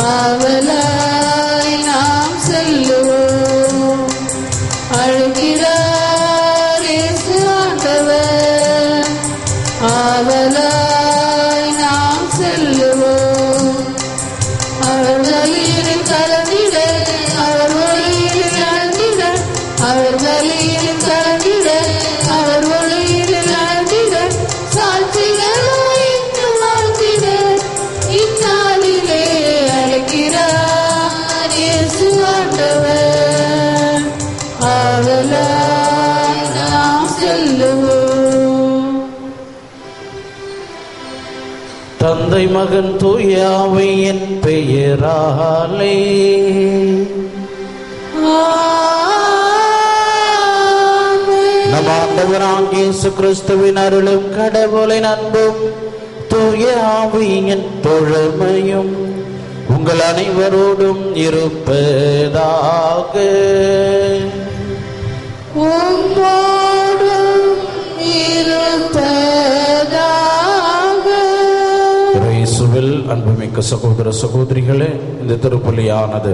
ஆவலாய் நாம் செல்லுவோம். அழுகிறார் இயேசு ஆண்டவர், ஆவலாய் நாம் செல்லுவோம். அவர் வழியில் கலந்திட, அவர் வழியில் நடந்திட, அவர் வழியில் கலந்திட, அவர் வழியில் நடந்திட, சாட்சிகளாய் இன்னும் வாழ்ந்திட இந்நாளிலே அழைக்கிறார் இயேசு ஆண்டவர். ஆவலாய் நாம் செல்லுவோம். தந்தை மகன் தூய ஆவியின் பெயராலே நம் ஆண்டவராகிய இயேசு கிறிஸ்துவின் அருளும் கடவுளின் அன்பும் தூய ஆவியின் தோழமையும் உங்கள் அனைவரோடும் இருப்பதாக. இயேசுவில் அன்புமிக்க சகோதர சகோதரிகளே, இந்த திருப்பலியானது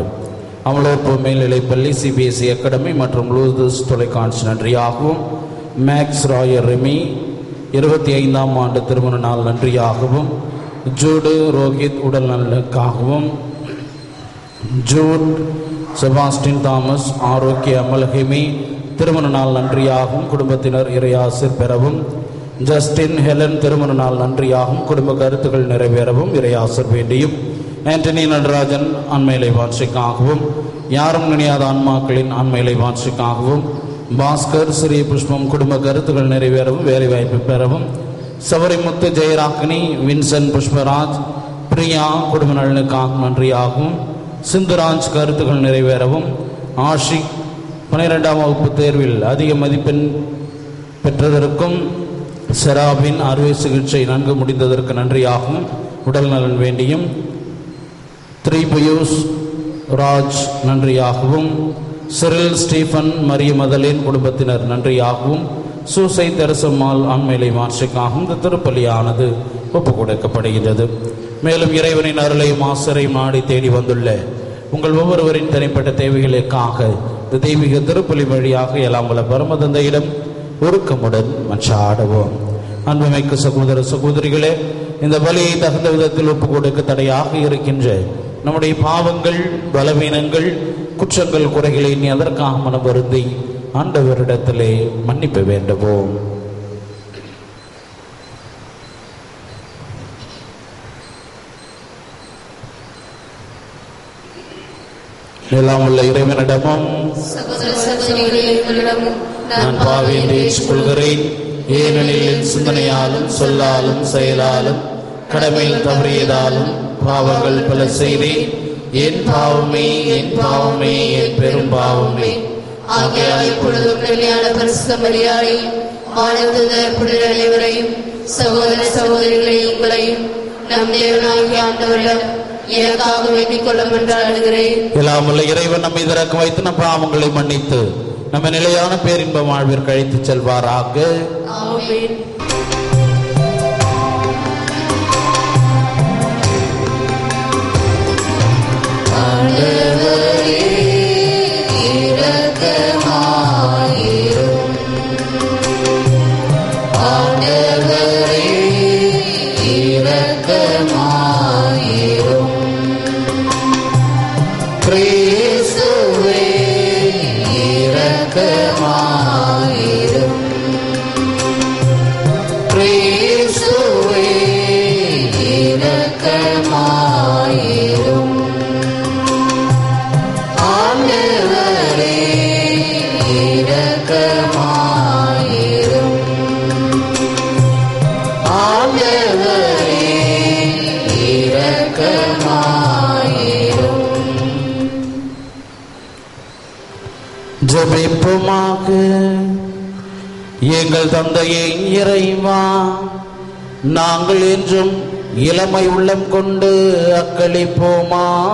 அமலோற்பு மேல்நிலைப்பள்ளி, சிபிஎஸ்இ அகாடமி மற்றும் லூதர்ஸ் தொலைக்காட்சி நன்றியாகவும், மேக்ஸ் ராயர் ரெமி 25ஆம் ஆண்டு திருமண நாள் நன்றியாகவும், ஜூடு ரோஹித் உடல் நலனுக்காகவும், ஜூட் செபாஸ்டின் தாமஸ் ஆரோக்கிய அமல்ஹிமி திருமண நாள் நன்றியாகவும் குடும்பத்தினர் இறையாசிர் பெறவும், ஜஸ்டின் ஹெலன் திருமண நாள் நன்றியாகவும் குடும்ப கருத்துக்கள் நிறைவேறவும் இறையாசிர் வேண்டியும், ஆண்டனி நடராஜன் ஆண்மையிலை வாட்சிக்காகவும், யாரும் நினையாத ஆன்மாக்களின் ஆண்மையிலை வாட்சிக்காகவும், பாஸ்கர் சிறிய புஷ்பம் குடும்ப கருத்துக்கள் நிறைவேறவும் வேலைவாய்ப்பு பெறவும், சவரிமுத்து ஜெயராக்கினி வின்சன் புஷ்பராஜ் பிரியா குடும்ப நலனுக்காக நன்றியாகவும், சிந்துராஜ் கருத்துக்கள் நிறைவேறவும், ஆஷிக் 12ஆம் வகுப்பு தேர்வில் அதிக மதிப்பெண் பெற்றதற்கும், செராபின் அறுவை சிகிச்சை நன்கு முடிந்ததற்கு நன்றியாகவும் உடல் நலன் வேண்டியும், த்ரீபுயூஸ் ராஜ் நன்றியாகவும், சிரில் ஸ்டீஃபன் மரிய மதலின் குடும்பத்தினர் நன்றியாகவும், சூசை தெரசம்மாள் ஆண்மையிலை மாட்சிக்காகவும் இந்த திருப்பலியானது ஒப்புக் கொடுக்கப்படுகிறது. மேலும் இறைவனின் அருளையும் ஆசரையும் நாடி தேடி வந்துள்ள உங்கள் ஒவ்வொருவரின் தனிப்பட்ட தேவைகளுக்காக இந்த தெய்வீக திருப்பலி வழியாக எல்லாம் வல்ல பரமதந்தையிடம் ஒருக்கமுடன் மன்றாடுவோம். அன்புமிக்க சகோதர சகோதரிகளே, இந்த பலியை தகுந்த விதத்தில் ஒப்புக் கொடுக்க தடையாக இருக்கின்ற நம்முடைய பாவங்கள், பலவீனங்கள், குற்றங்கள், குறைகளை நீ அதற்காக மனம் வருந்தி ஆண்டவரிடத்திலே மன்னிப்பு வேண்டுவோம். எல்லாம் உள்ள இறைவனிடமும் நான் பாவி என்று ஏற்றுக்கொள்கிறேன். ஏனெனில் என் சிந்தனையாலும் சொல்லாலும் செயலாலும் கடமையில் தவறியதாலும் பாவங்கள் பல செய்தேன். என் பாவமே, என் பாவமே, என் பெரும் பாவமே. ஆகையால் இப்பொழுது கல்யாண பரிசுத்த மரியாதையும் மாணவர்கள் புனித அனைவரையும் சகோதர சகோதரிகளையும் உங்களையும் நம் தேவனாகிய ஆண்டவரிடம் எனக்காக வேண்டிக் கொள்ள மன்றாடுகிறேன். எல்லாம் உள்ள இறைவன் நம்மை இறக்க வைத்து நம் பாவங்களை மன்னித்து நம்ம நிலையான பேரின்ப வாழ்விற்கு அழைத்து செல்வாராக. ஆமென். ஆண்டவரே இரக்கமாயிரும். ஆண்டவரே இரக்கமாயிரும். கிறிஸ்துவே இரக்கமாயிரும். கிறிஸ்துவே இரக்கமாயிரும். ஆண்டவரே இரக்கமாயிரும். ஆண்டவரே இரக்கமாயிரும். ஜெபிப்போமாக. எங்கள் தந்தையே இறைவா, நாங்கள் என்றும் இளமை உள்ளம் கொண்டு அக்களிப்போமாக.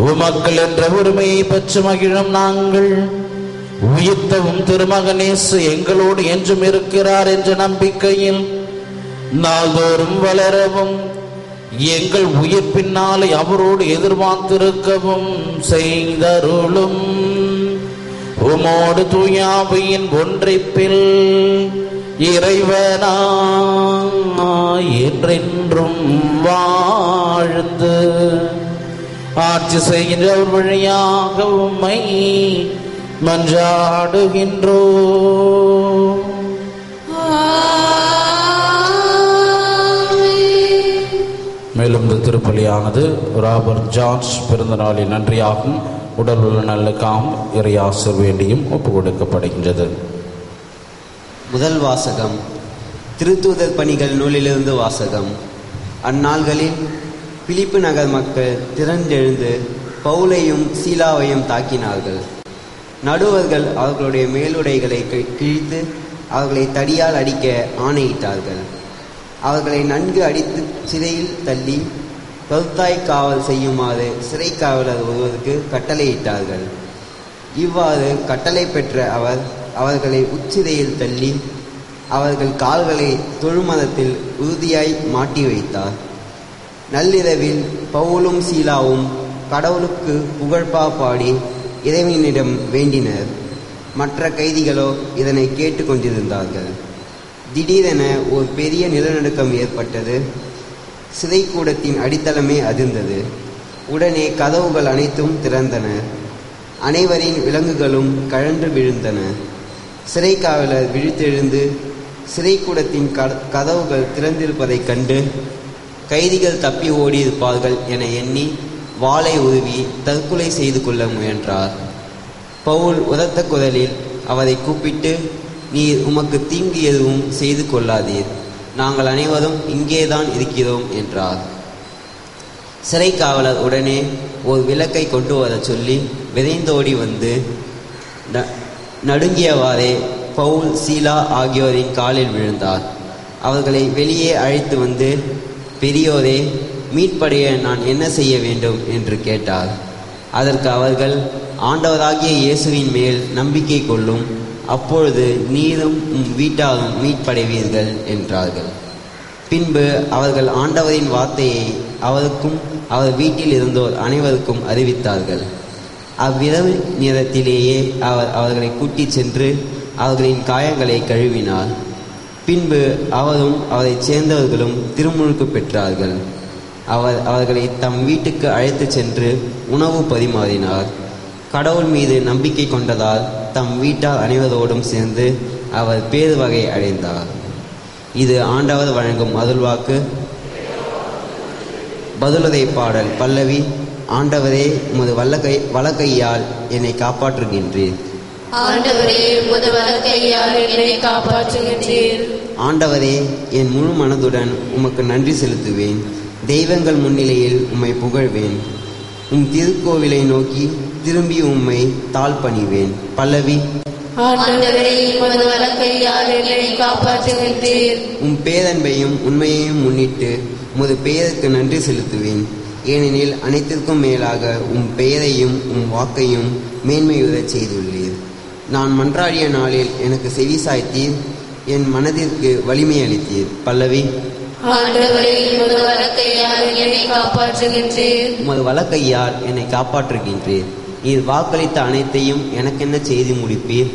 உமக்கள் என்ற உரிமையை பெற்று மகிழும் நாங்கள் உயிர்த்தவும் திருமகனேசு எங்களோடு என்றும் இருக்கிறார் என்ற நம்பிக்கையில் நாள்தோறும் வளரவும் எங்கள் உயிர் பின்னாலே அவரோடு எதிர்பார்த்திருக்கவும் செய்தருளும். உமோடு தூயாவியின் ஒன்றிப்பில் இறைவனா என்றென்றும் வாழ்ந்து ஆட்சி செய்கின்றவர் வழியாக உம்மை மன்றாடுகின்றோம். மேலும் இந்த திருப்பலியானது ராபர்ட் ஜார்ஜ் பிறந்த நாளின் நன்றியாகும் உடல் உள்ள நல்லுக்காகவும் இறையாசர் வேண்டியும் ஒப்புக் கொடுக்கப்படுகின்றது. முதல் வாசகம். திருத்தூதர் பணிகள் நூலிலிருந்து வாசகம். அந்நாள்களில் பிலிப்பு நகர் மக்கள் திரண்டெழுந்து பவுலையும் சீலாவையும் தாக்கினார்கள். நடுவர்கள் அவர்களுடைய மேலுடைகளை கிழித்து அவர்களை தடியால் அடிக்க ஆணையிட்டார்கள். அவர்களை நன்கு அடித்து சிறையில் தள்ளி கருத்தாய் காவல் செய்யுமாறு சிறை காவலர் ஒருவருக்கு கட்டளையிட்டார்கள். இவ்வாறு கட்டளை பெற்ற அவர் அவர்களை உச்சிறையில் தள்ளி அவர்கள் கால்களை தொழுமதத்தில் உறுதியாய் மாட்டி வைத்தார். நள்ளிரவில் பவுலும் சீலாவும் கடவுளுக்கு புகழ்பா பாடி இறைவனிடம் வேண்டினர். மற்ற கைதிகளோ இதனை கேட்டு கொண்டிருந்தார்கள். திடீரென ஒரு பெரிய நிலநடுக்கம் ஏற்பட்டது. சிறைக்கூடத்தின் அடித்தளமே அதிர்ந்தது. உடனே கதவுகள் அனைத்தும் திறந்தன. அனைவரின் விலங்குகளும் கழன்று விழுந்தன. சிறை காவலர் விழித்தெழுந்து சிறைக்கூடத்தின் கதவுகள் திறந்திருப்பதைக் கண்டு கைதிகள் தப்பி ஓடியிருப்பார்கள் என எண்ணி வாளை உருவி தற்கொலை செய்து கொள்ள முயன்றார். பவுல் உரத்த குரலில் அவரை கூப்பிட்டு, நீர் உமக்கு தீங்கு எதுவும் செய்து கொள்ளாதீர், நாங்கள் அனைவரும் இங்கேதான் இருக்கிறோம் என்றார். சிறை காவலர் உடனே ஒரு விளக்கை கொண்டு வர சொல்லி விரைந்தோடி வந்து நடுங்கியவாறே பவுல் சீலா ஆகியோரின் காலில் விழுந்தார். அவர்களை வெளியே அழைத்து வந்து, பெரியோரே, மீட்படைய நான் என்ன செய்ய வேண்டும் என்று கேட்டார். அதற்கு அவர்கள், ஆண்டவராகிய இயேசுவின் மேல் நம்பிக்கை கொள்ளும், அப்பொழுது நீரும் வீட்டாரும் மீட்படைவீர்கள் என்றார்கள். பின்பு அவர்கள் ஆண்டவரின் வார்த்தையை அவருக்கும் அவர் வீட்டில் இருந்தோர் அனைவருக்கும் அறிவித்தார்கள். அவ்விரவு நேரத்திலேயே அவர் அவர்களை கூட்டிச் சென்று அவர்களின் காயங்களை கழுவினார். பின்பு அவரும் அவரைச் சேர்ந்தவர்களும் திருமுழுக்கு பெற்றார்கள். அவர் அவர்களை தம் வீட்டுக்கு அழைத்துச் சென்று உணவு பரிமாறினார். கடவுள் மீது நம்பிக்கை கொண்டதால் தம் வீட்டார் அனைவரோடும் சேர்ந்து அவர் பேறு வகை அடைந்தார். இது ஆண்டவர் வழங்கும் அருள்வாக்கு. பதிலுரை பாடல் பல்லவி. ஆண்டவரே, உமது வலக்கையால் என்னை காப்பாற்றுகின்றீர். ஆண்டவரே, உமது வலக்கையால் என்னை காப்பாற்றுகின்றீர். ஆண்டவரே, என் முழு மனதுடன் உமக்கு நன்றி செலுத்துவேன். தெய்வங்கள் முன்னிலையில் உம்மை புகழ்வேன். உம் திருக்கோவிலை நோக்கி திரும்பி உம்மை தாழ்பணிவேன். பல்லவி. ஆண்டவரே, உமது வலக்கையால் என்னை காப்பாற்றுகின்றீர். உம் பேரன்பையும் உண்மையையும் முன்னிட்டு உமது பெயருக்கு நன்றி செலுத்துவேன். ஏனெனில் அனைத்திற்கும் மேலாக உம் பெயரையும் உம் வாக்கையும் மேன்மையுறச் செய்துள்ளீர். நான் மன்றாடிய நாளில் எனக்கு செவி சாய்த்தீர், என் மனதிற்கு வலிமை அளித்தீர். பல்லவி. ஆண்டவரே, உமது வலக்கையால் என்னை காப்பாற்றுகின்றீர். உமது வலக்கையால் என்னை காப்பாற்றுகின்றீர். நீர் வாக்களித்த அனைத்தையும் எனக்கென்ன செய்து முடிப்பீர்.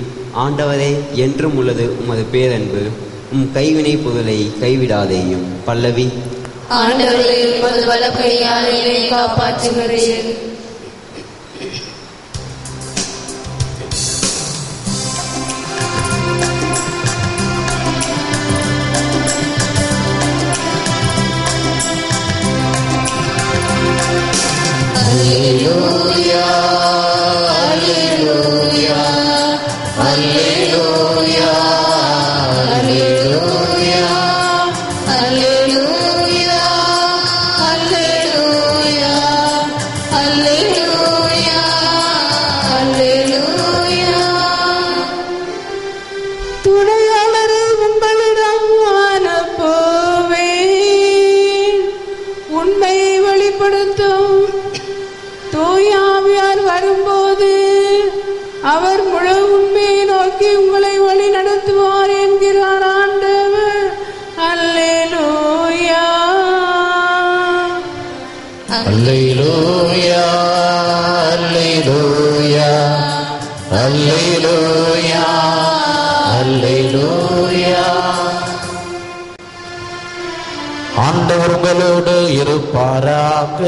ஆண்டவரே, என்றும் உள்ளது உமது பேரன்பு. உம் கைவினை பொருளை கைவிடாதேயும். பல்லவி. ஆண்டவரே, உமது வலக்கையால் என்னை காப்பாற்றுகின்றீர். Alleluia, Alleluia, Alleluia, Alleluia, Alleluia, Alleluia, Alleluia, Alleluia. துணையாளரை உங்களிடம் அனுப்புவேன். உண்மையை வெளிப்படுத்தும் தூயாவியார் வரும்போது அவர் முழு உண்மையை நோக்கி உங்களை வழி நடத்துவார் என்கிறார் ஆண்டவர். அல்லேலூயா. அல்லேலூயா அல்லேலூயா அல்லேலூயா அல்லேலூயா. ஆண்டவர் உங்களோடு இருப்பாராக.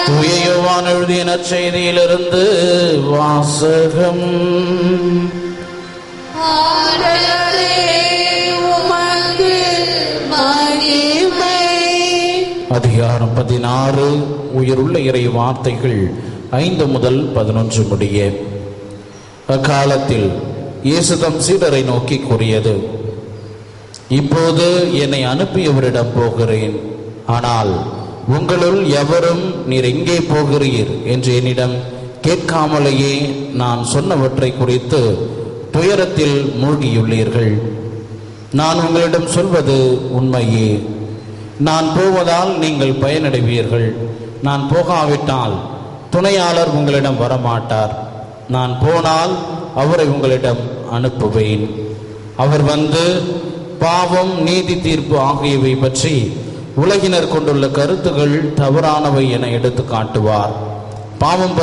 தூய யோவான் எழுதிய நற்செய்தியிலிருந்து வாசகம். அதிகாரம் 16. உயிருள்ள இறை வார்த்தைகள் 5 முதல் 11 முடிய. அக்காலத்தில் இயேசு தம் சீடரை நோக்கி கூறியது, இப்போது என்னை அனுப்பியவரிடம் போகிறேன். ஆனால் உங்களுள் எவரும் நீர் எங்கே போகிறீர் என்று என்னிடம் கேட்காமலேயே நான் சொன்னவற்றை குறித்து துயரத்தில் மூழ்கியுள்ளீர்கள். நான் உங்களிடம் சொல்வது உண்மையே. நான் போவதால் நீங்கள் பயனடைவீர்கள். நான் போகாவிட்டால் துணையாளர் உங்களிடம் வரமாட்டார். நான் போனால் அவரை உங்களிடம் அனுப்புவேன். அவர் வந்து பாவம், நீதி, தீர்ப்பு ஆகியவை பற்றி உலகினர் கொண்டுள்ள கருத்துகள் தவறானவை என எடுத்து காட்டுவார். பாவம்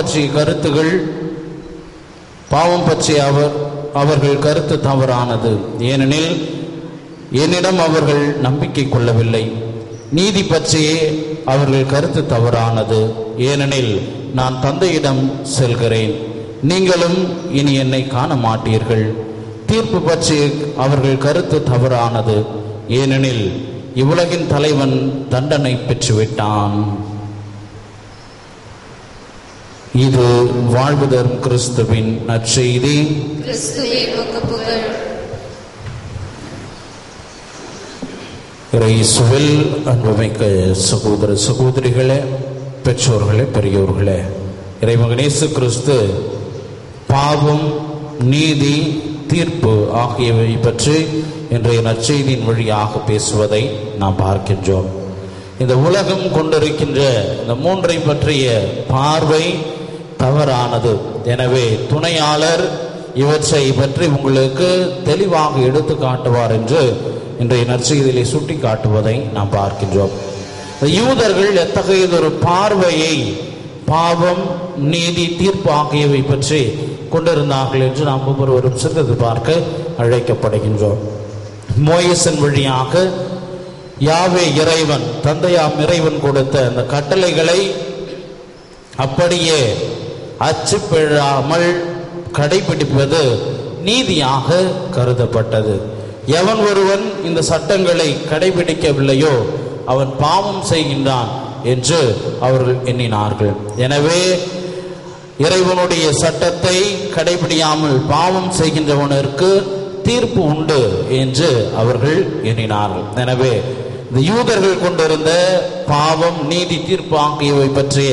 பற்றி அவர்கள் கருத்து தவறானது, ஏனெனில் என்னிடம் அவர்கள் நம்பிக்கை கொள்ளவில்லை. நீதி பற்றியே அவர்கள் கருத்து தவறானது, ஏனெனில் நான் தந்தையிடம் செல்கிறேன், நீங்களும் இனி என்னை காண மாட்டீர்கள். தீர்ப்பு பற்றி அவர்கள் கருத்து தவறானது, ஏனெனில் இவ்வுலகின் தலைவன் தண்டனை பெற்றுவிட்டான். இது வாழ்வு தரும் கிறிஸ்துவின் நற்செய்தி. இயேசுவில் அன்புமிக்க சகோதர சகோதரிகளே, பெற்றோர்களே, பெரியோர்களே, இறைமகன் இயேசு கிறிஸ்து பாவம், நீதி, தீர்ப்பு ஆகியவை பற்றி இன்றைய நற்செய்தியின் வழியாக பேசுவதை நாம் பார்க்கின்றோம். இந்த உலகம் கொண்டிருக்கின்ற இந்த மூன்றை பற்றிய பார்வை தவறானது. எனவே துணையாளர் இவற்றை பற்றி உங்களுக்கு தெளிவாக எடுத்து காட்டுவார் என்று இன்றைய நற்செய்தியிலே சுட்டி காட்டுவதை நாம் பார்க்கின்றோம். யூதர்கள் எத்தகையதொரு பார்வையை பாவம், நீதி, தீர்ப்பு ஆகியவை பற்றி கொண்டிருந்தார்கள் என்று நாம் ஒவ்வொருவரும் சிறிது பார்க்க அழைக்கப்படுகின்றோம். மோசேயின் வழியாக யாவே இறைவன், தந்தையாம் இறைவன் கொடுத்த அந்த கட்டளைகளை அப்படியே அச்சுப்பிழாமல் கடைபிடிப்பது நீதியாக கருதப்பட்டது. எவன் ஒருவன் இந்த சட்டங்களை கடைபிடிக்கவில்லையோ அவன் பாவம் செய்கின்றான் என்று அவர்கள் எண்ணினார்கள். எனவே இறைவனுடைய சட்டத்தை கடைபிடியாமல் பாவம் செய்கின்றவனுக்கு தீர்ப்பு உண்டு என்று அவர்கள் எண்ணினார்கள். எனவே இந்த யூதர்கள் கொண்டிருந்த பாவம், நீதி, தீர்ப்பு ஆகியவை பற்றிய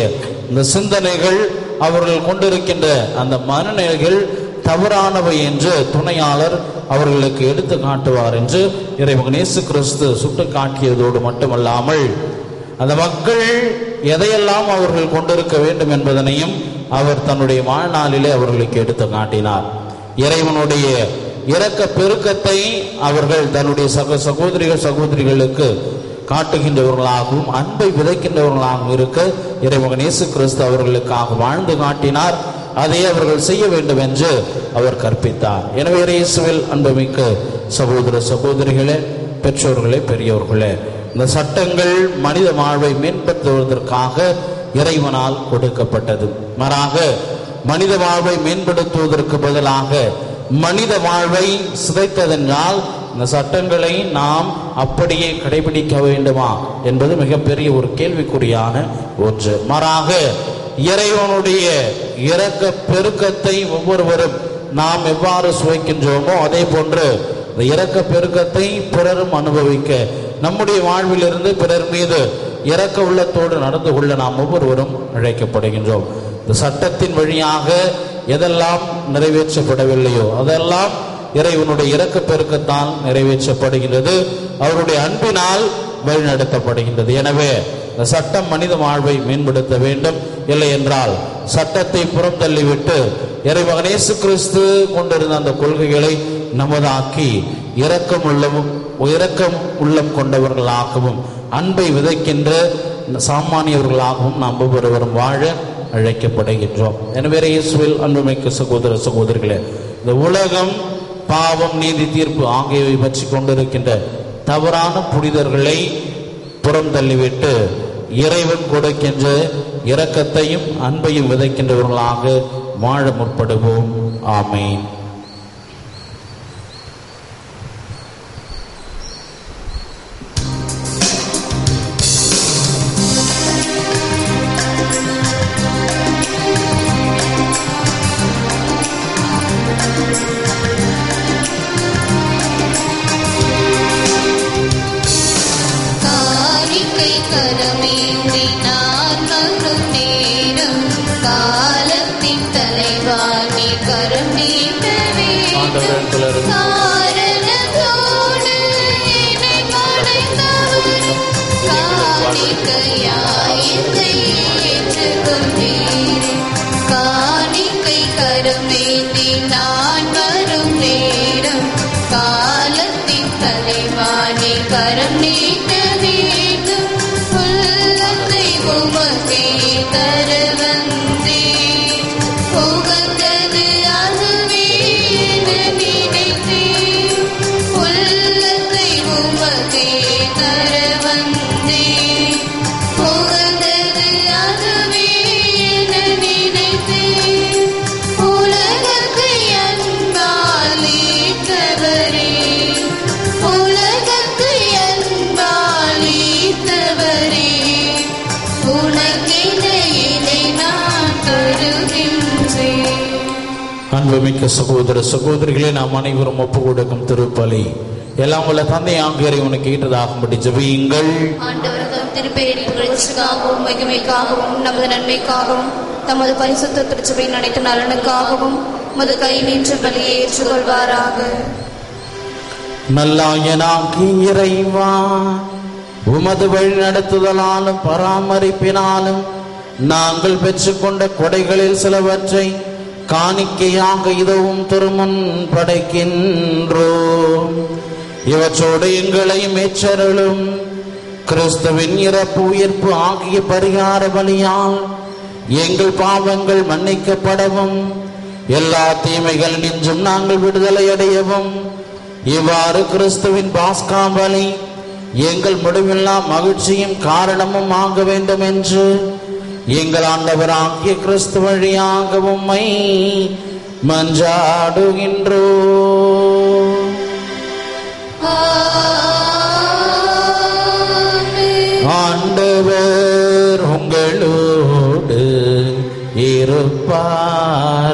இந்த சிந்தனைகள், அவர்கள் கொண்டிருக்கின்ற அந்த மனநிலைகள் தவறானவை என்று துணையாளர் அவர்களுக்கு எடுத்து காட்டுவார் என்று இறைமகன் இயேசு கிறிஸ்து சுட்டு காட்டியதோடு மட்டுமல்லாமல் அந்த மக்கள் எதையெல்லாம் அவர்கள் கொண்டிருக்க வேண்டும் என்பதனையும் அவர் தன்னுடைய வாழ்நாளிலே அவர்களுக்கு எடுத்து காட்டினார். இறைவனுடைய இரக்க பெருக்கத்தை அவர்கள் தன்னுடைய சகோதரிகளுக்கு காட்டுகின்றவர்களாகவும் அன்பை விதைக்கின்றவர்களாகவும் இருக்க இறைமகன் இயேசு கிறிஸ்து அவர்களுக்காக வாழ்ந்து காட்டினார். அதை அவர்கள் செய்ய வேண்டும் என்று அவர் கற்பித்தார். எனவே இயேசுவில் அன்புமிக்க சகோதர சகோதரிகளே, பெற்றோர்களே, பெரியோர்களே, இந்த சட்டங்கள் மனித வாழ்வை மேம்படுத்துவதற்காக இறைவனால் கொடுக்கப்பட்டது. மாறாக மனித வாழ்வை மேம்படுத்துவதற்கு பதிலாக மனித வாழ்வை சிதைத்ததென்றால் இந்த சட்டங்களை நாம் அப்படியே கடைபிடிக்க வேண்டுமா என்பது மிகப்பெரிய ஒரு கேள்விக்குறியான ஒன்று. மாறாக இறைவனுடைய இரக்க பெருக்கத்தை ஒவ்வொருவரும் நாம் எவ்வாறு சுவைக்கின்றோமோ அதே போன்று இந்த இரக்க பெருக்கத்தை பிறரும் அனுபவிக்க, நம்முடைய வாழ்விலிருந்து பிறர் மீது இரக்க உள்ளத்தோடு நடந்து கொள்ள நாம் ஒவ்வொருவரும் அழைக்கப்படுகின்றோம். இந்த சட்டத்தின் வழியாக எதெல்லாம் நிறைவேற்றப்படவில்லையோ அதெல்லாம் இறைவனுடைய இரக்க பெருக்கத்தால் நிறைவேற்றப்படுகின்றது, அவருடைய அன்பினால் வழிநடத்தப்படுகின்றது. எனவே இந்த சட்டம் மனித வாழ்வை மேம்படுத்த வேண்டும். இல்லை என்றால் சட்டத்தை புறம் தள்ளிவிட்டு இறைமகன் இயேசு கிறிஸ்து கொண்டிருந்த அந்த கொள்கைகளை நமதாக்கி இரக்கம் உள்ளம் கொண்டவர்களாகவும் அன்பை விதைக்கின்ற சாமானியவர்களாகவும் நாம் ஒவ்வொருவரும் வாழ அழைக்கப்படுகின்றோம். எனவே இயேசுவில் அன்புமிக்க சகோதர சகோதரிகளே, இந்த உலகம் பாவம், நீதி, தீர்ப்பு ஆகியவை பற்றி கொண்டிருக்கின்ற தவறான புனிதர்களை புறம் தள்ளிவிட்டு இறைவன் கொடுக்கின்ற இரக்கத்தையும் அன்பையும் விதைக்கின்றவர்களாக வாழ முற்படுவோம். ஆமென். அன்புமிக்க சகோதர சகோதரிகளே, நாம் அனைவரும் ஒப்பு கொடுக்கும் திருப்பலி எல்லாம் உள்ள தந்தை ஆகியோரை உனக்கு ஈட்டதாகும்படி ஜெபியுங்கள். மகிமைக்காகவும் நமது நன்மைக்காகவும் தமது பரிசுத்த திருச்சபையின் அனைத்து நலனுக்காகவும் மது கை நின்று பலியை ஏற்றுக்கொள்வாராக. நல்லாயனாகி இறைவா, உமது வழி நடத்துதலாலும் பராமரிப்பினாலும் நாங்கள் பெற்றுக்கொண்ட கொடைகளில் சிலவற்றை காணிக்கையாக இதுவும் திருமுன் படைக்கின்றோம். இவற்றோடு எங்களையும் ஏற்றருளும். கிறிஸ்துவின் இறப்பு உயிர்ப்பு ஆகிய பரிகார பலியால் எங்கள் பாவங்கள் மன்னிக்கப்படவும் எல்லா தீமைகள் நின்றும் நாங்கள் விடுதலை அடையவும் இவ்வாறு கிறிஸ்துவின் பாஸ்கா பலி எங்கள் முடிவில்லா மகிழ்ச்சியும் காரணமும் ஆக வேண்டும் என்று எங்கள் ஆண்டவராகிய கிறிஸ்து வழியாக உம்மை மன்றாடுகின்றோம். ஆண்டவர் உங்களோடு இருப்பாராக.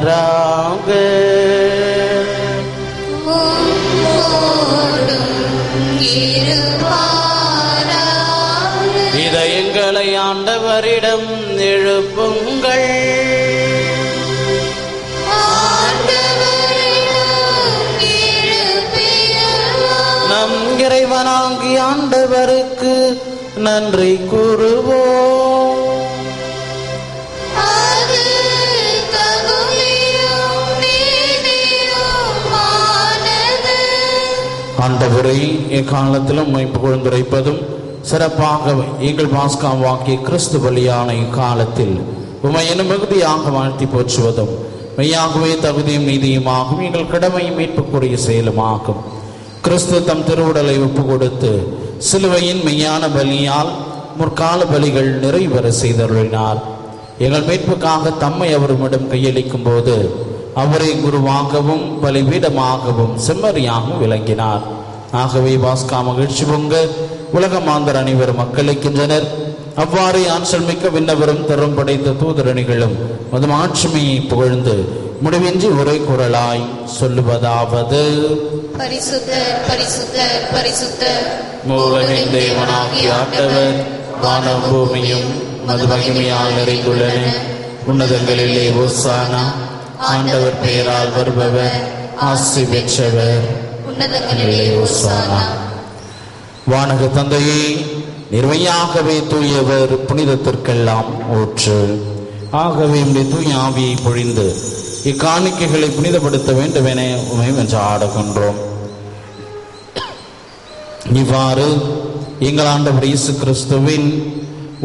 இதயங்களை ஆண்டவரிடம் எழுப்புங்கள். நம் இறைவனாகிய ஆண்டவருக்கு நன்றி கூறுவோம். ஆண்டவரை எக்காலத்திலும் உம்மை புகழ்ந்துரைப்பதும் சிறப்பாக எங்கள் பாஸ்கா வாக்கிய கிறிஸ்து பலியான இக்காலத்தில் உம்மை எனும் மிகுதியாக வாழ்த்தி போற்றுவதும் மெய்யாகவே தகுதியும் நீதியுமாகும் எங்கள் கடமையும் மீட்புக்குரிய செயலுமாகும். கிறிஸ்து தம் திருவுடலை ஒப்பு கொடுத்து சிலுவையின் மெய்யான பலியால் முற்கால பலிகள் நிறைவேற செய்தருளினார். எங்கள் மீட்புக்காக தம்மை அவரிடம் கையளிக்கும் போது அவரை குருவாகவும் பலிபீடமாகவும் செம்மறியாகவும் விளங்கினார். ஆகவே பாஸ்கா மகிழ்ச்சி பொங்க உலக மாந்தர் அனைவரும் மக்களிக்கின்றனர். அவ்வாறு ஆற்றல் மிக்க விண்ணவரும் தரும் படைத்த தூதரணிகளும் மதும் ஆட்சிமையை புகழ்ந்து முடிவின்றி ஒரே குரலாய் சொல்லுவதாவது: பரிசுத்தர் பரிசுத்தர் பரிசுத்தர் மூலகின் தேவனாகிய ஆண்டவர், வானம் பூமியும் மது மகிமையால் நிறைந்துள்ளன. உன்னதங்களிலே ஓசானா. ஆண்டவர் பெயரால் வருபவர் ஆசி பெற்றவர். உன்னதங்களிலே ஓசானா. வானக தந்தையே, நிர்மையாகவே தூயவர், புனிதத்திற்கெல்லாம் ஊற்று. ஆகவே உம்முடைய தூய ஆவியை பொழிந்து இக்காணிக்கைகளை புனிதப்படுத்த வேண்டும் என உம்மை மன்றாடுகின்றோம். இவ்வாறு எங்கள் ஆண்டவர் இயேசு கிறிஸ்துவின்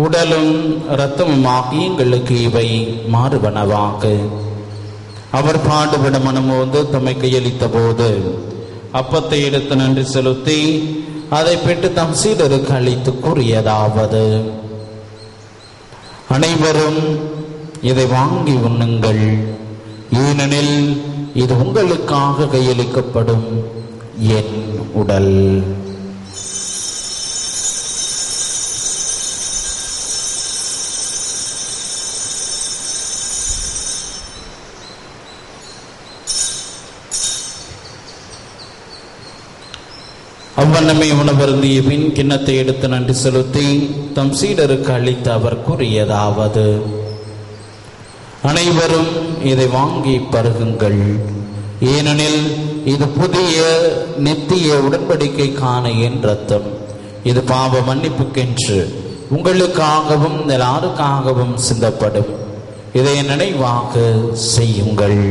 உடலும் இரத்தமுமாகி எங்களுக்கு இவை மாறுபனவாக. அவர் பாடுபட மனமோந்து தம்மை கையளித்த போது அப்பத்தை எடுத்து நன்றி செலுத்தி அதை பெற்று தம் சீடருக்கு அளித்து கூறியதாவது: அனைவரும் இதை வாங்கி உண்ணுங்கள், ஏனெனில் இது உங்களுக்காக கையளிக்கப்படும் என் உடல். அவ்வண்ணமே உணவருந்திய பின் கிண்ணத்தை எடுத்து நன்றி செலுத்தி தம் சீடருக்கு அளித்து அவர் கூறியதாவது: அனைவரும் இதை வாங்கி பருகுங்கள், ஏனெனில் இது புதிய நித்திய உடன்படிக்கைக்கான என் இரத்தம். இது பாவ மன்னிப்புக்கென்று உங்களுக்காகவும் எல்லாருக்காகவும் சிந்தப்படும். இதை நினைவாக செய்யுங்கள்.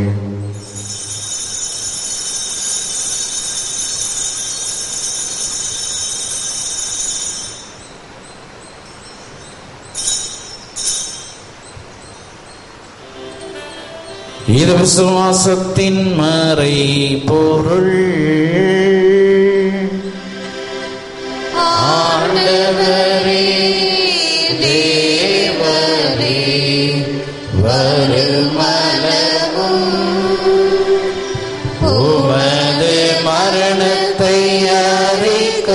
இது விசுவாசத்தின் மறை பொருள். ஆண்டவரே தேவரே வருமளவும் உமது மரணத்தை அறிக்கையிடுகின்றோம்,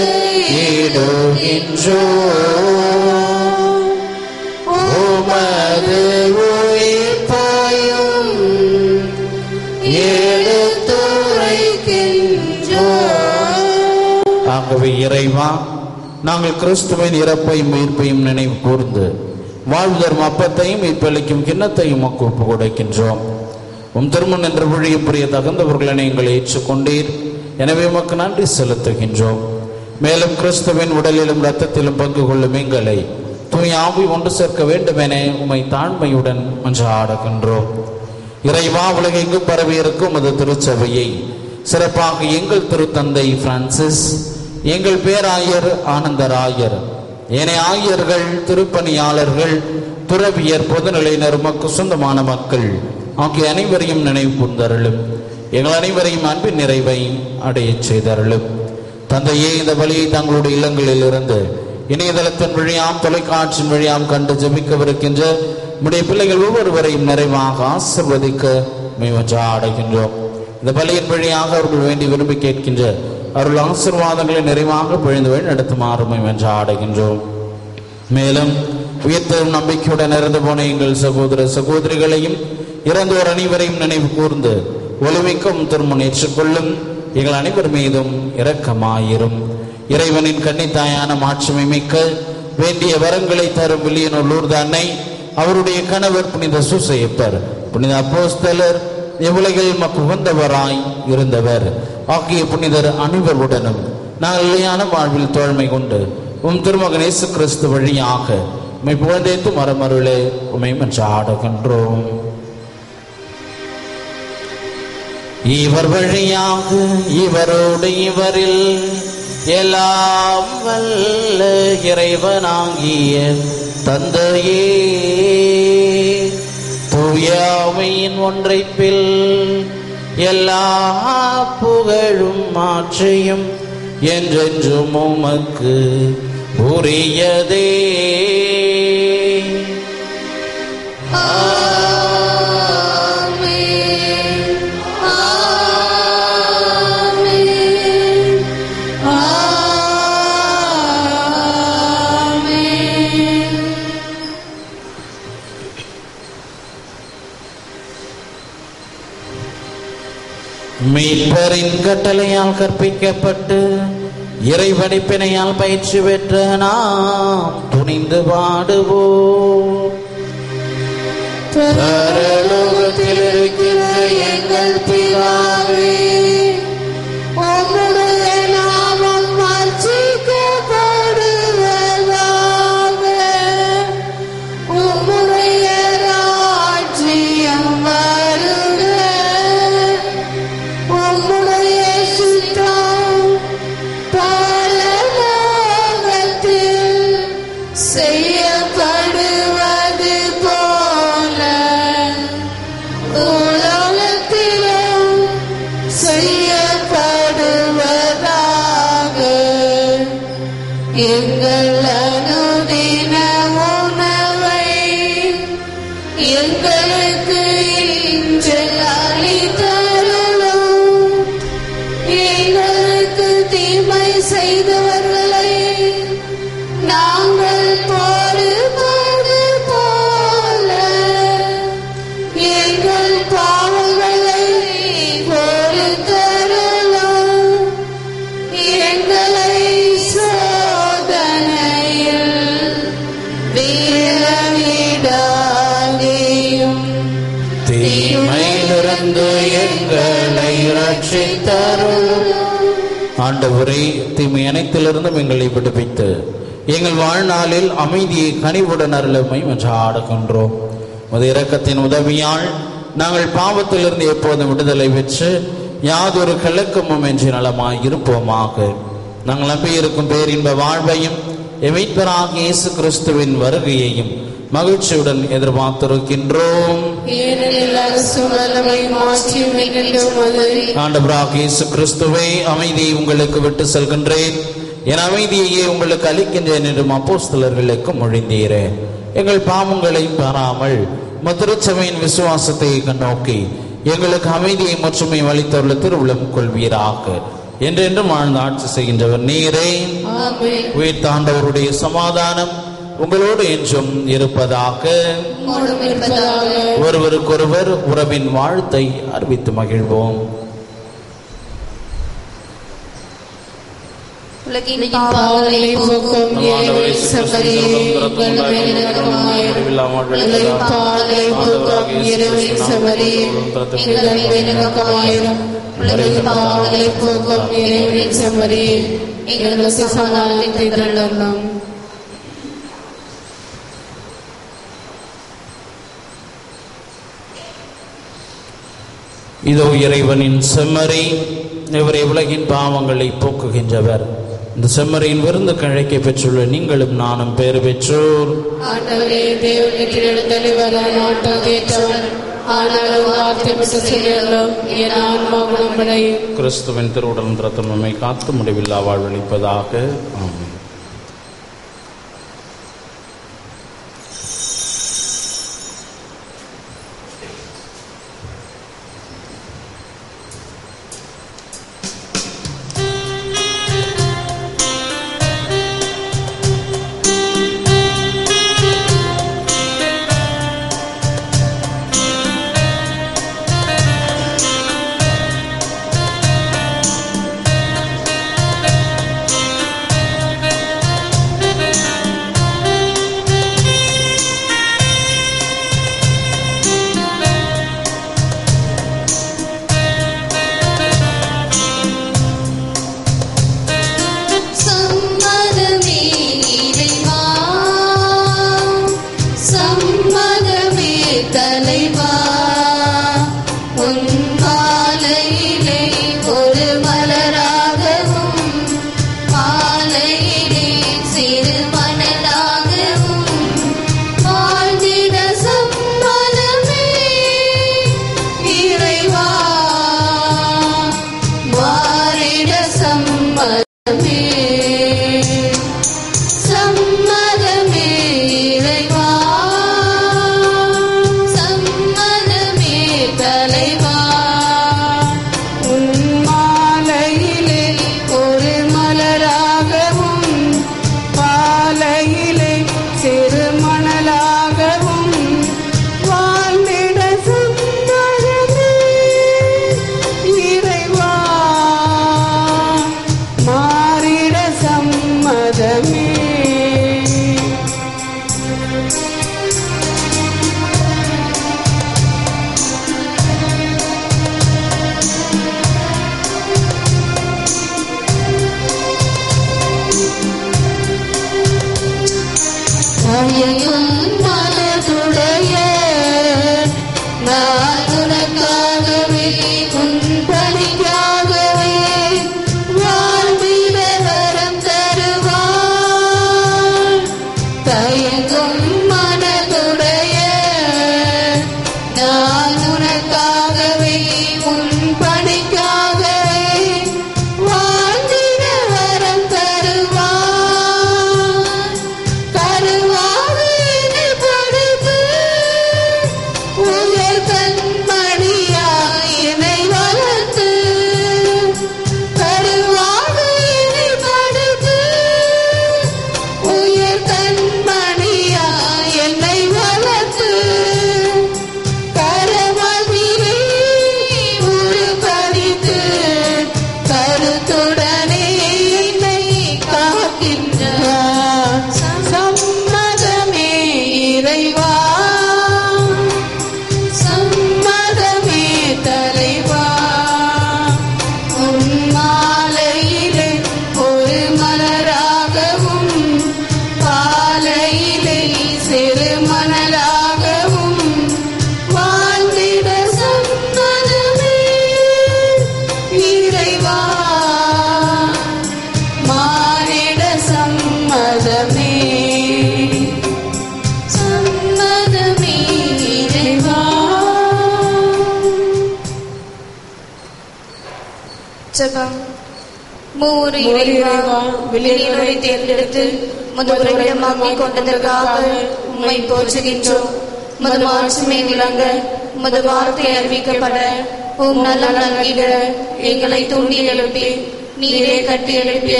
உமது ஆகவே இறைவா, நாங்கள் கிறிஸ்துவின் இறப்பையும் உயிர்ப்பையும் நினைவு கூர்ந்து வாழ்தரும் அப்பத்தையும் மீட்பளிக்கும் கிண்ணத்தையும் ஒப்பு கொடுக்கின்றோம். திருமண் என்ற வழியும் புரிய தகுந்தவர்களை எங்களை ஏற்றுக்கொண்டீர். எனவே உமக்கு நன்றி செலுத்துகின்றோம். மேலும் கிறிஸ்துவின் உடலிலும் இரத்தத்திலும் பங்கு கொள்ளும் எங்களை தூய் ஆவி ஒன்று சேர்க்க வேண்டுமென உமை தாழ்மையுடன் மன்றாடுகின்றோம். இறைவா, உலகெங்கும் பரவி இருக்கும் அது திருச்சபையை சிறப்பாக எங்கள் திருத்தந்தை பிரான்சிஸ், எங்கள் பேராயர் ஆனந்தராயர், ஏனைய ஆயர்கள், திருப்பணியாளர்கள், துறவியர், பொதுநிலையினர், உமக்கு சொந்தமான மக்கள் ஆகிய அனைவரையும் நினைவு கூர்ந்தருளும். எங்கள் அனைவரையும் அன்பின் நிறைவை அடைய செய்தருளும். தந்தையே, இந்த வழியை தங்களுடைய இல்லங்களில் இருந்து இணையதளத்தின் வழியாம் தொலைக்காட்சியின் வழியாம் கண்டு ஜெபிக்கவிருக்கின்ற நம்முடைய பிள்ளைகள் ஒவ்வொருவரையும் நிறைவாக ஆசிர்வதிக்க அடைகின்றோம். இந்த பலியின் வழியாக அவர்கள் வேண்டி விரும்பி கேட்கின்ற அருள் ஆசீர்வாதங்களை நிறைவாக பொழிந்து நடத்துமாறு அடைகின்றோம். மேலும் உயிர்த்தெழும் நம்பிக்கையுடன் இறந்து போன எங்கள் சகோதர சகோதரிகளையும் இறந்தோர் அனைவரையும் நினைவு கூர்ந்து ஒளிமிக்கும் திருமணம் ஏற்றுக்கொள்ளும் எங்கள் அனைவர் மீதும் இரக்கமாயிரும். இறைவனின் கன்னித்தாயான மாட்சிமை மிக்க வேண்டிய வரங்களை தரும் வில்லியனூர் லூர்து அன்னை, அவருடைய கணவர் புனித சூசையப்பர், புனித அப்போஸ்தலர், இவ்வுலகில் மக்கு உகந்தவராய் இருந்தவர் ஆகிய புனிதர் அனைவருடனும் நாங்கள் நிலையான வாழ்வில் தோழ்மை கொண்டு திருமகன் இயேசு கிறிஸ்து வழியாக உம்மை புகழ்ந்தேத்து மரமருளே உம்மை மன்றாடுகின்றோம். இவர் வழியாக இவரோடு இவரில் எல்லாம் வல்ல இறைவனாகிய தந்தையே, தூயாமையின் ஒன்றைப்பில் எல்லா புகழும் மாற்றையும் என்றென்றும் உமக்கு உரியதே. மீட்பரின் கட்டளையால் கற்பிக்கப்பட்டு இறைவனிப்பினையால் பயிற்சி பெற்ற நாம் துணிந்து பாடுவோம். பரலோகத்தில் இருக்கின்ற எங்கள் பிதாவே, உம்முடைய நாமம் வர்ச்சிக்கப்படுவதாக. உம்முடைய ராஜ்யம் வருக. உம்முடைய சித்தம் பரலோகத்தில் எங்கள் அனுதின உணவை எங்களுக்கு இன்று அளித்தருளும். எங்களுக்கு தீமை செய்தவர்களை நாங்கள் பொறுப்பது போல எங்கள் பாவங்களை பொறுத்தருளும். எங்களை சோதனையில் விழவிடாதேயும், தீமையிலிருந்து எங்களை ரட்சித்தருளும். ஆண்டவரே, தீமை அனைத்திலிருந்தும் எங்களை விடுவித்து எங்கள் வாழ்நாளில் அமைதியை கனிவுடன் அருளமை மன்றாடுகின்றோம். உமது இரக்கத்தின் உதவியால் நாங்கள் பாவத்திலிருந்து எப்போதும் விடுதலை பெற்று யாதொரு கலக்கமும் என்று நலமாய் இருப்போமாக. நாங்கள் நம்பியிருக்கும் பேரின்ப வாழ்வையும் மீட்பராகிய இயேசு கிறிஸ்துவின் வருகையையும் மகிழ்ச்சியுடன் எதிர்பார்த்திருக்கின்றோம். ஆண்டவராகிய இயேசு கிறிஸ்துவே, அமைதியை உங்களுக்கு விட்டு செல்கின்றேன், என் அமைதியையே உங்களுக்கு அளிக்கின்றேன் என்றும் அப்போஸ்தலர்களுக்கு மொழிந்தீரே. எங்கள் பாவங்களை பாராமல் திருச்சபையின் விசுவாசத்தை கண்ணோக்கி எங்களுக்கு அமைதியை மற்றும் அளித்துள்ள திருவுளம் கொள்வீராக. என்றென்றும் வாழ்ந்து ஆட்சி செய்கின்றவர் நீரே. உயிர் தாண்டவருடைய சமாதானம் உங்களோடு என்றும் இருப்பதாக. ஒருவருக்கொருவர் உறவின் வாழ்த்தை அறிவித்து மகிழ்வோம். உலகின் பாவங்களை போக்கும் எங்களுக்கு சமாதானத்தை தரலாம். இதோ இறைவனின் செம்மறி, இவரை உலகின் பாவங்களை போக்குகின்றவர். இந்த செம்மறியின் விருந்து கழைக்க பெற்றுள்ள நீங்களும் நானும் பேறு பெற்றோர். கிறிஸ்துவின் திருவுடல் ரத்தம் நம்மை காத்து முடிவில்லா வாழ்வளிப்பதாக. ஆமென். வாசகம். மூவர் இறைவா, வெளியினரை தேர்ந்தெடுத்து முதலிடமாக்கிக் கொண்டதற்காக உம்மை போற்றுகின்றோம். உமது மாட்சிமை விளங்க, உமது வார்த்தை அறிவிக்கப்பட, உம் நலம் நல்கிட எங்களை தூண்டி எழுப்பி நீரே கட்டி எழுப்பிய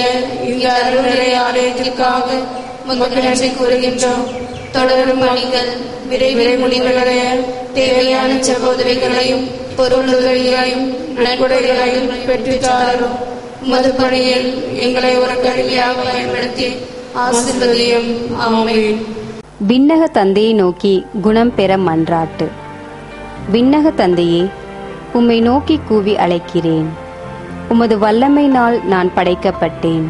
இந்த அருள்நிலை ஆலயத்திற்காக உமக்கு நன்றி கூறுகின்றோம். தொடரும் பணிகள் விரைவில் முடிவடைய தேவையான சகோதரிகளையும் பொருளுதவிகளையும் நன்கொடைகளையும் பெற்றுத்தாரும். உமது பணியில் எங்களை ஒரு கருவியாக பயன்படுத்தி ஆசீர்வதியும். ஆமென். விண்ணக தந்தையை நோக்கி குணம் பெற மன்றாட்டு. விண்ணக தந்தையே, உம்மை நோக்கி கூவி அழைக்கிறேன். உமது வல்லமையினால் நான் படைக்கப்பட்டேன்.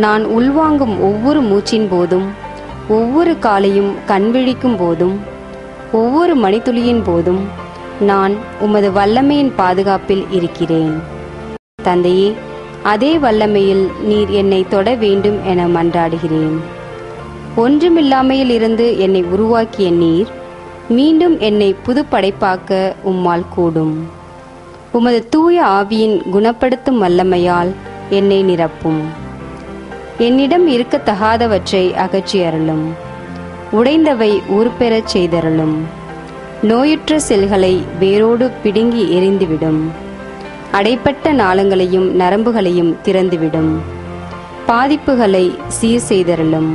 நான் உள்வாங்கும் ஒவ்வொரு மூச்சின் போதும், ஒவ்வொரு காலையும் கண்விழிக்கும் போதும், ஒவ்வொரு மணித்துளியின் போதும் நான் உமது வல்லமையின் பாதுகாப்பில் இருக்கிறேன். தந்தையே, அதே வல்லமையில் நீர் என்னை தொட வேண்டும் என மன்றாடுகிறேன். ஒன்றுமில்லாமையில் இருந்து என்னை உருவாக்கிய நீர் மீண்டும் என்னை புது படைப்பாக்க உம்மால் கூடும். உமது தூய ஆவியின் குணப்படுத்தும் வல்லமையால் என்னை நிரப்பும். என்னிடம் இருக்கத்தகாதவற்றை அகற்றி அருளும். உடைந்தவை ஊர்பெறச் செய்தருளும். நோயுற்ற செல்களை வேரோடு பிடுங்கி எறிந்துவிடும். அடைப்பட்ட நாளங்களையும் நரம்புகளையும் திறந்துவிடும். பாதிப்புகளை சீர் செய்தருளும்.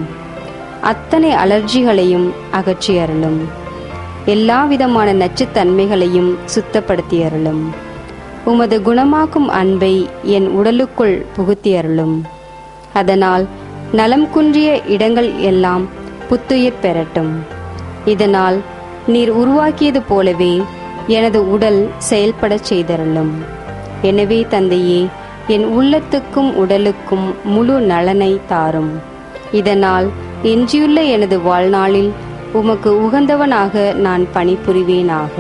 அத்தனை அலர்ஜிகளையும் அகற்றி அருளும். எல்லாவிதமான நச்சுத்தன்மைகளையும் சுத்தப்படுத்தி அருளும். உமது குணமாக்கும் அன்பை என் உடலுக்குள் புகுத்தி அருளும். அதனால் நலம் குன்றிய இடங்கள் எல்லாம் புத்துயிர் பெறட்டும். இதனால் நீர் உருவாக்கியது போலவே எனது உடல் செயல்படச் செய்தருளும். எனவே தந்தையே, என் உள்ளத்துக்கும் உடலுக்கும் முழு நலனை தாரும். இதனால் எஞ்சியுள்ள எனது வாழ்நாளில் உமக்கு உகந்தவனாக நான் பணிபுரிவேனாக.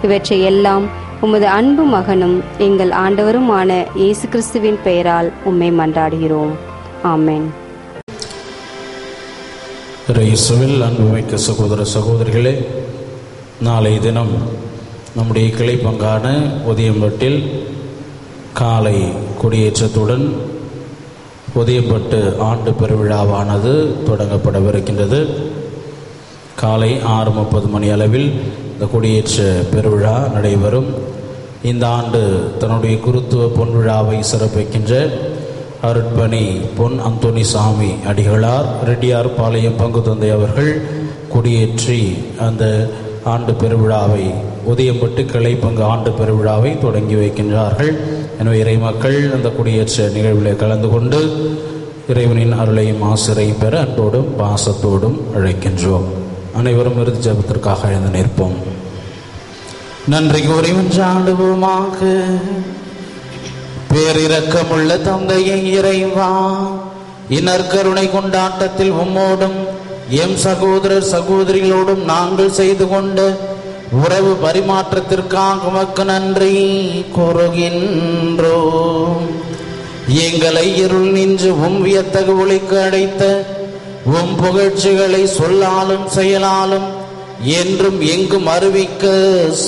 இவற்றை எல்லாம் உமது அன்பு மகனும் எங்கள் ஆண்டவருமான இயேசு கிறிஸ்துவின் பெயரால் உம்மை மன்றாடுகிறோம். ஆமென். இயேசுவில் அன்புமிக்க சகோதர சகோதரிகளே, நாளை தினம் நம்முடைய கிளை பங்கான உதயம்பட்டில் காலை கொடியேற்றத்துடன் உதயம்பட்டு ஆண்டு பெருவிழாவானது தொடங்கப்படவிருக்கின்றது. காலை 6:30 மணி அளவில் இந்த கொடியேற்ற பெருவிழா நடைபெறும். இந்த ஆண்டு தன்னுடைய குருத்துவ பொன்விழாவை சிறப்பிக்கின்ற அருட்பணி பொன் அந்தோணி சாமி அடிகளார் ரெட்டியார் பாளையம் பங்கு தந்தை அவர்கள் கொடியேற்றி அந்த ஆண்டு பெருவிழாவை உதயம்பட்டு கிளை பங்கு ஆண்டு பெருவிழாவை தொடங்கி வைக்கின்றார்கள். எனவே இறைமக்கள் அந்த கொடியேற்ற நிகழ்வில் கலந்து கொண்டு இறைவனின் அருளையும் ஆசிரையும் பெற அன்போடும் பாசத்தோடும் அழைக்கின்றோம். அனைவரும் இறுதி ஜெபத்திற்காக எழுந்து நிற்போம். நன்றி கூறி மன்றாடுவோமாக. பேரிரக்கமுள்ள தந்தையை இறைவா, இனற்கருணை கொண்டாட்டத்தில் உம்மோடும் எம் சகோதரர் சகோதரிகளோடும் நாங்கள் செய்து கொண்ட உறவு பரிமாற்றத்திற்காக உமக்கு நன்றி கூறுகின்றோம். எங்களை இருள் நின்று உம் வியத்தகு ஒளிக்கு அடைத்த உம் புகழ்ச்சிகளை சொல்லாலும் செயலாலும் என்றும் எங்கும் அறிவிக்க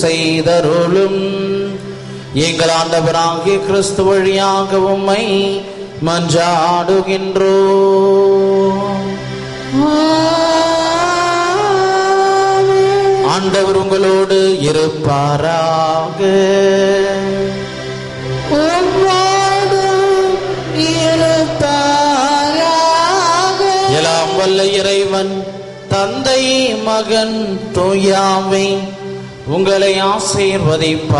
செய்தருளும். எங்கள் ஆண்டவராகிய கிறிஸ்து வழியாக உம்மை மன்றாடுகின்றோம். ஆண்டவர் உங்களோடு இருப்பாராக. எல்லாம் வல்ல இறைவன் தந்தை மகன் தூயாமை உங்களை ஆசீர்வதிப்பாராக.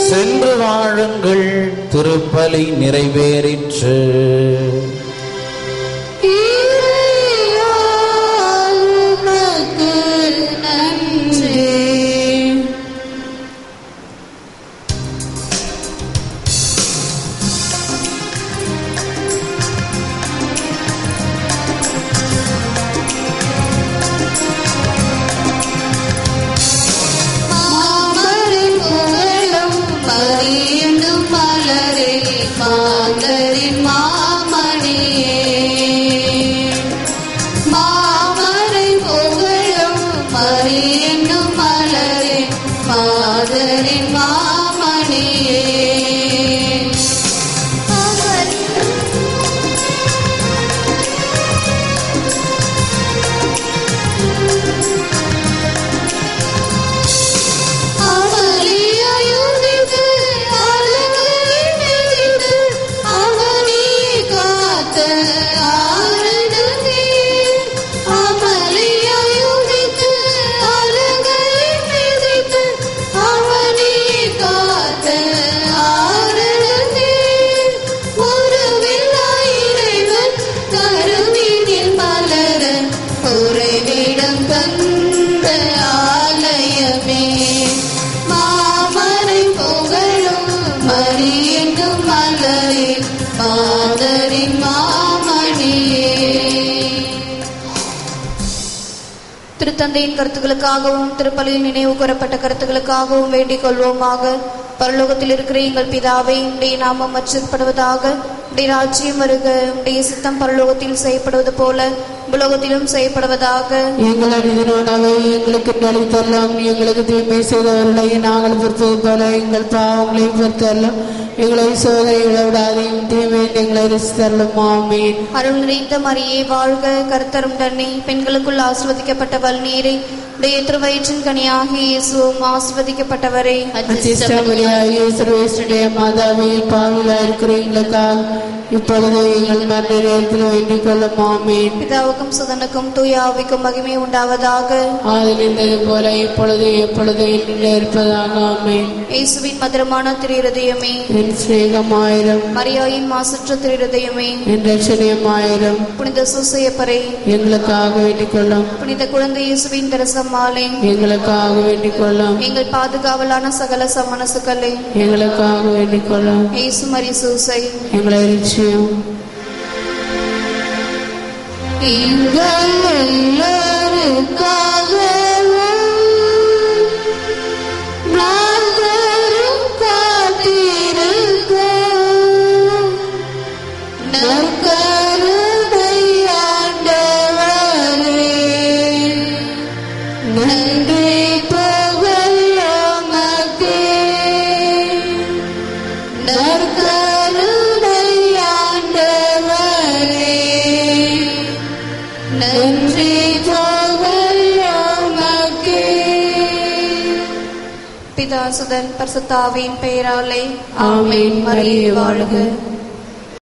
சென்று வாழுங்கள், திருப்பலி நிறைவேறிற்று. மலரே மாந்தரின் மாமணி மாதரின் மாமணியே திருத்தந்தையின் கருத்துக்களுக்காகவும் திருப்பலியில் நினைவு கூறப்பட்ட கருத்துக்களுக்காகவும் வேண்டிக் கொள்வோமாக. பரலோகத்தில் இருக்கிற எங்கள் பிதாவே, உடைய நாமம் அச்சிடப்படுவதாக, உடைய ராஜ்யம் வருக, உடைய சித்தம் பரலோகத்தில் செய்யப்படுவது போல உலகத்திலும் செய்யப்படுவதாக. எங்கள் அடிதனோடாக எங்களுக்கு அளித்தரலாம், எங்களுக்கு தீமை செய்தவர்களை நாங்கள் பொறுத்தது போல எங்கள் பாவங்களை பொறுத்தரலாம், எங்களை சோதனைகளை விடாதையும் தீமை எங்களை ரசித்தரலும். ஆமீன். அருள் நிறைந்த மரியே வாழ்க, கர்த்தரும் தன்னை பெண்களுக்குள் ஆசிர்வதிக்கப்பட்டவள் நீரே, உடைய திருவயிற்றின் கனியாகி இயேசுவும் ஆசிர்வதிக்கப்பட்டவரே. மாதாவே, பாவிலா இருக்கிற எங்களுக்காக இப்பொழுது எங்கள் மரண நேரத்தில் வேண்டிக் கொள்ளும். ஆமீன். பிதாவுக்கும் சுதனுக்கும் தூய ஆவிக்கும் மகிமை உண்டாவதாக. ஆதில் இருந்தது போல இப்பொழுது எப்பொழுது இருப்பதாக. ஆமீன். இயேசுவின் மதுரமான திரு இருதயமே, என் சிநேகமாயிரம். மரியாயின் மாசற்ற திரு இருதயமே, என் ரட்சணியமாயிரம். புனித சூசையப்பரே, எங்களுக்காக வேண்டிக் கொள்ளும். புனித குழந்தை இயேசுவின் தரிசமாலே, எங்களுக்காக வேண்டிக் கொள்ளும். எங்கள் பாதுகாவலான சகல சமணசுக்களே, எங்களுக்காக வேண்டிக் கொள்ளும். இயேசு மரி சூசை, எங்களை பிதா சுதன் பரிசுத்த ஆவியின் பெயராலே. ஆமென். மரியே வாழ்க.